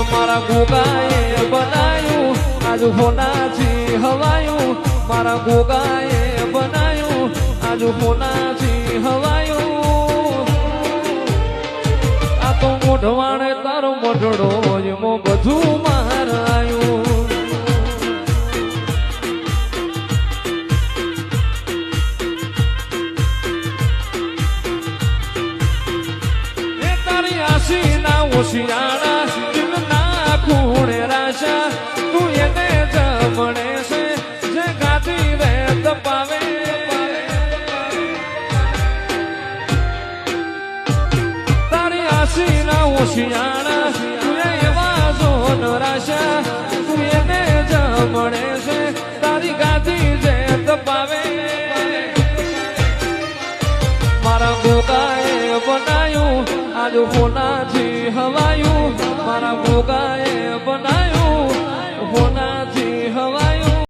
મારા ગોગાએ બનાયું આજ હોનાથી હવાયું મારા ગોગાએ બનાયું આજ હોનાથી હવાયું આ તો મોઢવાણે તારો મોઢડો એમાં બધું મારાયું એ તારી આશીના ઓશિયાળા જીવના ખૂણે રાશા તું એને જમણે છે જે ગાતી રે તપાવે તારી આશીના ઓશિયાળા તું એવા જોન રાશા તું એને જમણે છે તારી ગાતી જે તપાવે મારા ગોગાએ બનાયું આજ હોનાથી હવાયું મારા ગોગાએ